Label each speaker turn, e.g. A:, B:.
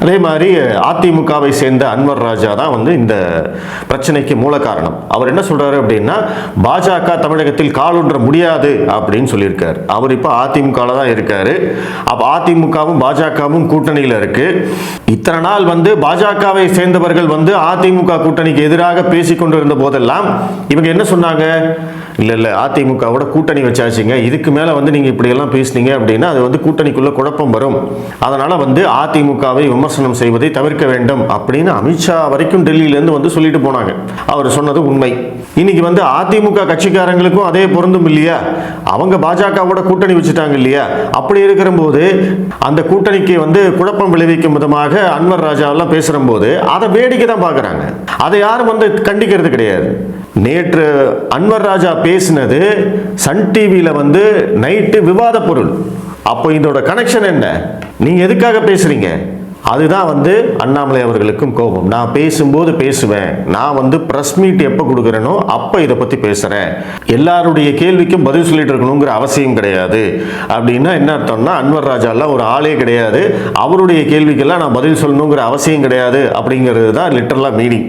A: அதே மாதிரி அதிமுகவை சேர்ந்த அன்வர் ராஜா தான் வந்து இந்த பிரச்சனைக்கு மூல காரணம். அவர் என்ன சொல்றாரு அப்படின்னா, பாஜக தமிழகத்தில் காலூன்ற முடியாது அப்படின்னு சொல்லியிருக்காரு. அவர் இப்போ அதிமுகவில் தான் இருக்காரு. அப்போ அதிமுகவும் பாஜகவும் கூட்டணியில் இருக்கு. இத்தனை நாள் வந்து பாஜகவை சேர்ந்தவர்கள் வந்து அதிமுக கூட்டணிக்கு எதிராக பேசிக்கொண்டு இருந்த போதெல்லாம் இவங்க என்ன சொன்னாங்க, இல்ல அதிமுகவோட கூட்டணி வச்சாச்சுங்க, இதுக்கு மேல வந்து நீங்க இப்படி எல்லாம் பேசுனீங்க அப்படின்னா அது வந்து கூட்டணிக்குள்ள குழப்பம் வரும், அதனால வந்து அதிமுகவை விமர்சனம் செய்வதை தவிர்க்க வேண்டும் அப்படின்னு அமித்ஷா வரைக்கும் டெல்லியில இருந்து வந்து சொல்லிட்டு போனாங்க. அவர் சொன்னது உண்மை. இன்னைக்கு வந்து அதிமுக கட்சிக்காரங்களுக்கும் அதே பொருந்தும் இல்லையா? அவங்க பாஜகவோட கூட்டணி வச்சுட்டாங்க இல்லையா? அப்படி இருக்கிற போது அந்த கூட்டணிக்கு வந்து குழப்பம் விளைவிக்கும் விதமாக அன்வர் ராஜா எல்லாம் பேசுற போது அதை வேடிக்கை தான் பார்க்கறாங்க. அதை யாரும் வந்து கண்டிக்கிறது கிடையாது. நேற்று அன்வர் ராஜா பேசினது சன் டிவியில் வந்து நைட்டு விவாத பொருள். அப்போ இதோட கனெக்ஷன் என்ன? நீங்க எதுக்காக பேசுறீங்க? அதுதான் வந்து அண்ணாமலை அவர்களுக்கும் கோபம். நான் பேசும்போது பேசுவேன், நான் வந்து பிரஸ் மீட் எப்போ கொடுக்குறேனோ அப்போ இதை பற்றி பேசுகிறேன், எல்லாருடைய கேள்விக்கும் பதில் சொல்லிட்டு இருக்கணுங்கிற அவசியம் கிடையாது அப்படின்னா என்ன அர்த்தம்னா, அன்வர் ராஜாலாம் ஒரு ஆளே கிடையாது, அவருடைய கேள்விக்கெல்லாம் நான் பதில் சொல்லணுங்கிற அவசியம் கிடையாது அப்படிங்கிறது தான் லிட்டரலாக மீனிங்.